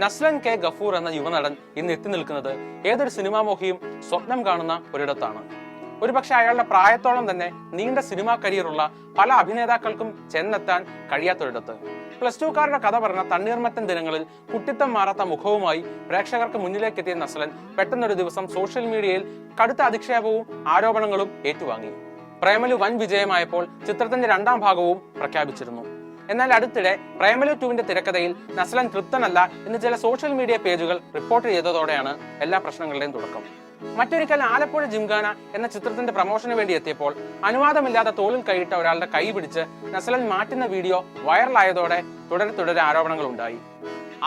Naslen K Gafoor എന്ന യുവനടൻ ഇന്ന് എത്തി നിൽക്കുന്നത് ഏതൊരു സിനിമാമോഹിയും സ്വപ്നം കാണുന്ന ഒരിടത്താണ്. ഒരുപക്ഷെ അയാളുടെ പ്രായത്തോളം തന്നെ നീണ്ട സിനിമാ കരിയറുള്ള പല അഭിനേതാക്കൾക്കും ചെന്നെത്താൻ കഴിയാത്തൊരിടത്ത്. പ്ലസ് ടുക്കാരുടെ കഥ പറഞ്ഞ തണ്ണീർമത്തൻ ദിനങ്ങളിൽ കുട്ടിത്തം മാറാത്ത മുഖവുമായി പ്രേക്ഷകർക്ക് മുന്നിലേക്ക് എത്തിയ നസ്ലൻ പെട്ടെന്നൊരു ദിവസം സോഷ്യൽ മീഡിയയിൽ കടുത്ത അധിക്ഷേപവും ആരോപണങ്ങളും ഏറ്റുവാങ്ങി. പ്രേമലു വൻ വിജയമായപ്പോൾ ചിത്രത്തിന്റെ 2ാം ഭാഗവും പ്രഖ്യാപിച്ചിരുന്നു. എന്നാൽ അടുത്തിടെ പ്രേമലു 2വിന്റെ തിരക്കഥയിൽ നസ്ലൻ തൃപ്തനല്ല എന്ന് ചില സോഷ്യൽ മീഡിയ പേജുകൾ റിപ്പോർട്ട് ചെയ്തതോടെയാണ് എല്ലാ പ്രശ്നങ്ങളുടെയും തുടക്കം. മറ്റൊരിക്കൽ ആലപ്പുഴ ജിംഖാന എന്ന ചിത്രത്തിന്റെ പ്രമോഷന് വേണ്ടി എത്തിയപ്പോൾ അനുവാദമില്ലാതെ തോളിൽ കൈയിട്ട ഒരാളുടെ കൈ പിടിച്ച് നസ്ലൻ മാറ്റുന്ന വീഡിയോ വൈറലായതോടെ തുടരെ ആരോപണങ്ങൾ ഉണ്ടായി.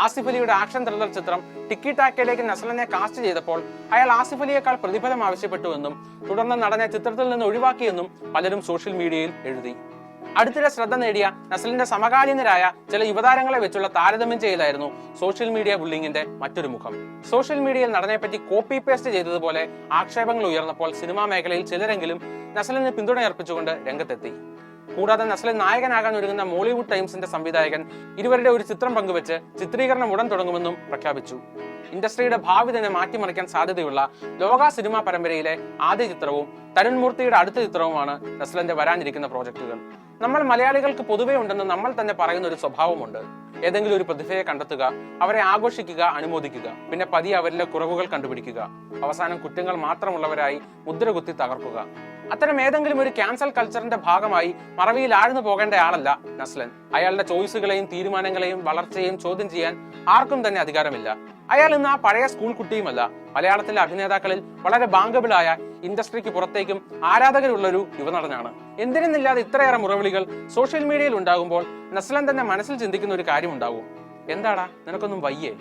ആസിഫ് അലിയുടെ ആക്ഷൻ ത്രില്ലർ ചിത്രം ടിക്കി ടാക്കയിലേക്ക് നസ്ലനെ കാസ്റ്റ് ചെയ്തപ്പോൾ അയാൾ ആസിഫ് അലിയേക്കാൾ പ്രതിഫലം ആവശ്യപ്പെട്ടുവെന്നും തുടർന്ന് നടനെ ചിത്രത്തിൽ നിന്ന് ഒഴിവാക്കിയെന്നും പലരും സോഷ്യൽ മീഡിയയിൽ എഴുതി. അടുത്തിടെ ശ്രദ്ധ നേടിയ നസ്ലിന്റെ സമകാലീനരായ ചില യുവതാരങ്ങളെ വെച്ചുള്ള താരതമ്യം ചെയ്യലായിരുന്നു സോഷ്യൽ മീഡിയ ബുള്ളിങ്ങിന്റെ മറ്റൊരു മുഖം. സോഷ്യൽ മീഡിയയിൽ നടനെപ്പറ്റി കോപ്പി പേസ്റ്റ് ചെയ്തതുപോലെ ആക്ഷേപങ്ങൾ ഉയർന്നപ്പോൾ സിനിമാ മേഖലയിൽ ചിലരെങ്കിലും നസ്ലിന് പിന്തുണയർപ്പിച്ചുകൊണ്ട് രംഗത്തെത്തി. കൂടാതെ നസ്ലൻ നായകനാകാൻ ഒരുങ്ങുന്ന മോളിവുഡ് ടൈംസിന്റെ സംവിധായകൻ ഇരുവരുടെ ഒരു ചിത്രം പങ്കുവെച്ച് ചിത്രീകരണം ഉടൻ തുടങ്ങുമെന്നും പ്രഖ്യാപിച്ചു. ഇൻഡസ്ട്രിയുടെ ഭാവി തന്നെ മാറ്റിമറിക്കാൻ സാധ്യതയുള്ള ലോക സിനിമാ പരമ്പരയിലെ ആദ്യ ചിത്രവും തരുൺ മൂർത്തിയുടെ അടുത്ത ചിത്രവുമാണ് നസ്ലന്റെ വരാനിരിക്കുന്ന പ്രോജക്റ്റുകൾ. നമ്മൾ മലയാളികൾക്ക് പൊതുവേ ഉണ്ടെന്ന് നമ്മൾ തന്നെ പറയുന്ന ഒരു സ്വഭാവമുണ്ട്. ഏതെങ്കിലും ഒരു പ്രതിഭയെ കണ്ടെത്തുക, അവരെ ആഘോഷിക്കുക, അനുമോദിക്കുക, പിന്നെ പതിയെ അവരിലെ കുറവുകൾ കണ്ടുപിടിക്കുക, അവസാനം കുറ്റങ്ങൾ മാത്രമുള്ളവരായി മുദ്രകുത്തി തകർക്കുക. അത്തരം ഏതെങ്കിലും ഒരു ക്യാൻസൽ കൾച്ചറിന്റെ ഭാഗമായി മറവിയിൽ ആഴ്ന്നു പോകേണ്ട ആളല്ല നസ്ലൻ. അയാളുടെ ചോയ്സുകളെയും തീരുമാനങ്ങളെയും വളർച്ചയെയും ചോദ്യം ചെയ്യാൻ ആർക്കും തന്നെ അധികാരമില്ല. അയാൾ ഇന്ന് ആ പഴയ സ്കൂൾ കുട്ടിയുമല്ല. മലയാളത്തിലെ അഭിനേതാക്കളിൽ വളരെ ബാങ്കബിളായ, ഇൻഡസ്ട്രിക്ക് പുറത്തേക്കും ആരാധകരുള്ളൊരു യുവനടനാണ്. എന്തിനെന്നില്ലാതെ ഇത്രയേറെ മുറവിളികൾ സോഷ്യൽ മീഡിയയിൽ ഉണ്ടാകുമ്പോൾ നസ്ലൻ തന്നെ മനസ്സിൽ ചിന്തിക്കുന്ന ഒരു കാര്യമുണ്ടാകും: എന്താടാ, നിനക്കൊന്നും വയ്യേ?